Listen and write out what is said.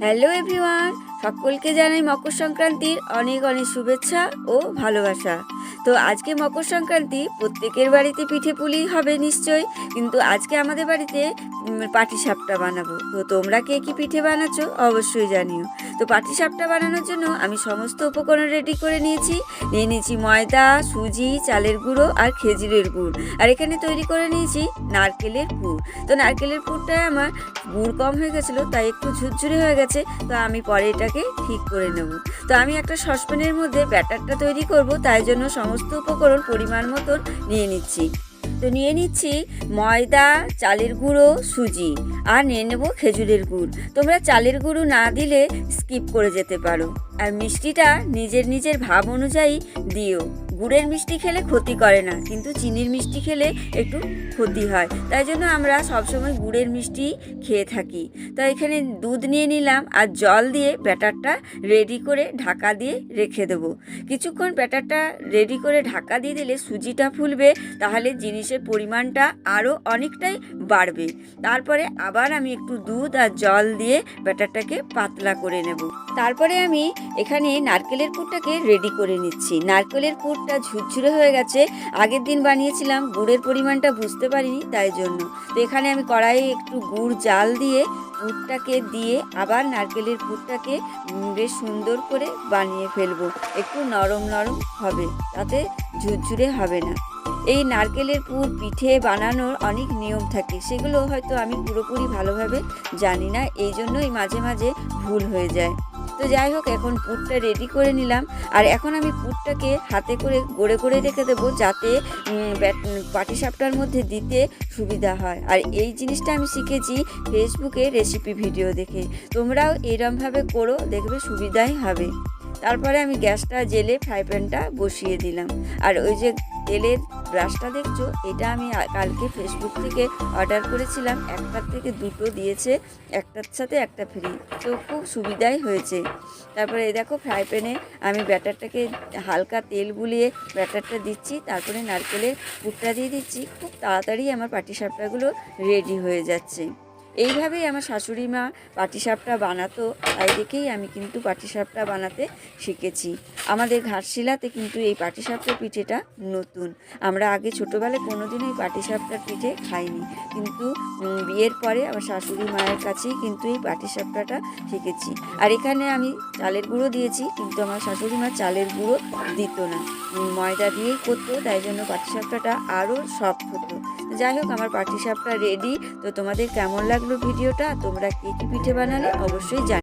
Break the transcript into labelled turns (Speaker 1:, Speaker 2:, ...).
Speaker 1: Hello everyone, সকলকে জানাই মকর সংক্রান্তির অনেক অনেক শুভেচ্ছা ও ভালোবাসা। তো আজকে মকর সংক্রান্তি, প্রত্যেকের বাড়িতে পিঠে পুলি হবে নিশ্চয়ই, কিন্তু আজকে আমাদের বাড়িতে পাটিসাপটা বানাবো। তো তোমরা কে কি পিঠে বানাচ্ছো অবশ্যই জানিও। তো পাটিসাপটা বানানোর জন্য আমি সমস্ত উপকরণ রেডি করে নিয়েছি ময়দা, সুজি, চালের গুঁড়ো আর খেজুরের গুড়। আর এখানে তৈরি করে নিয়েছি নারকেলের পুর। তো নারকেলের পুরটায় আমার গুড় কম হয়ে গেছিলো, তাই একটু ঝুরঝুরে হয়ে গেছে। তো আমি পরে এটাকে ঠিক করে নেব। তো আমি একটা সসপ্যানের মধ্যে ব্যাটারটা তৈরি করব, তাই জন্য সমস্ত উপকরণ পরিমাণ মতন নিয়ে নিচ্ছি। তো নিয়ে নিচ্ছি ময়দা, চালের গুঁড়ো, সুজি আর নিয়ে নেবো খেজুরের গুড়। তোমরা চালের গুঁড়ো না দিলে স্কিপ করে যেতে পারো। আর মিষ্টিটা নিজের ভাব অনুযায়ী দিও। গুড়ের মিষ্টি খেলে ক্ষতি করে না, কিন্তু চিনির মিষ্টি খেলে একটু ক্ষতি হয়, তাই জন্য আমরা সবসময় গুড়ের মিষ্টি খেয়ে থাকি। তো এখানে দুধ নিয়ে নিলাম আর জল দিয়ে ব্যাটারটা রেডি করে ঢাকা দিয়ে রেখে দেবো। কিছুক্ষণ ব্যাটারটা রেডি করে ঢাকা দিয়ে দিলে সুজিটা ফুলবে, তাহলে জিনিসের পরিমাণটা আরও অনেকটাই বাড়বে। তারপরে আবার আমি একটু দুধ আর জল দিয়ে ব্যাটারটাকে পাতলা করে নেব। তারপরে আমি এখানে নারকেলের পুরটাকে রেডি করে নিচ্ছি। নারকেলের পুরটা ঝুরঝুরে হয়ে গেছে, আগের দিন বানিয়েছিলাম, গুড়ের পরিমাণটা বুঝতে পারিনি, তাই জন্য। তো এখানে আমি কড়াইয়ে একটু গুড় জাল দিয়ে পুরটাকে দিয়ে আবার নারকেলের পুরটাকে বেশ সুন্দর করে বানিয়ে ফেলবো। একটু নরম নরম হবে, তাতে ঝুরঝুরে হবে না। এই নারকেলের পুর পিঠে বানানোর অনেক নিয়ম থাকে, সেগুলো হয়তো আমি পুরোপুরি ভালোভাবে জানি না, এই জন্যই মাঝে মাঝে ভুল হয়ে যায়। তো যাই হোক, এখন পুরটা রেডি করে নিলাম। আর এখন আমি পুরটাকে হাতে করে গড়ে রেখে দেবো, যাতে পাটিসাপটার মধ্যে দিতে সুবিধা হয়। আর এই জিনিসটা আমি শিখেছি ফেসবুকে রেসিপি ভিডিও দেখে। তোমরাও এরমভাবে করো, দেখবে সুবিধাই হবে। তারপরে আমি গ্যাসটা জেলে ফ্রাই প্যানটা বসিয়ে দিলাম। আর ওই যে তেলের ব্রাশটা দেখছো, এটা আমি কালকে ফেসবুক থেকে অর্ডার করেছিলাম, একটার থেকে দুটো দিয়েছে, একটার সাথে একটা ফ্রি। তো খুব সুবিধাই হয়েছে। তারপরে এই দেখো, ফ্রাই প্যানে আমি ব্যাটারটাকে হালকা তেল বুলিয়ে ব্যাটারটা দিচ্ছি, তারপরে নারকেলের পুরটা দিয়ে দিচ্ছি। খুব তাড়াতাড়ি আমার পাটিসাপটাগুলো রেডি হয়ে যাচ্ছে। এইভাবেই আমার শাশুড়ি মা পাটিসাপটা বানাতো, তাই দেখেই আমি কিন্তু পাটিসাপটা বানাতে শিখেছি। আমাদের ঘাটশিলাতে কিন্তু এই পাটিসাপটার পিঠেটা নতুন। আমরা আগে ছোটোবেলায় কোনোদিনও এই পাটিসাপটার পিঠে খাইনি, কিন্তু বিয়ের পরে আমার শাশুড়ি মায়ের কাছেই কিন্তু এই পাটিসাপটাটা শিখেছি। আর এখানে আমি চালের গুঁড়ো দিয়েছি, কিন্তু আমার শাশুড়ি মা চালের গুঁড়ো দিত না, ময়দা দিয়েই করতো, তাই জন্য পাটিসাপটাটা আরও সফট হতো। যাই হোক, আমার পাটিসাপটা রেডি। তো তোমাদের কেমন লাগলো ভিডিওটা? তোমরা কি কি পিঠে বানালে অবশ্যই জানাবে।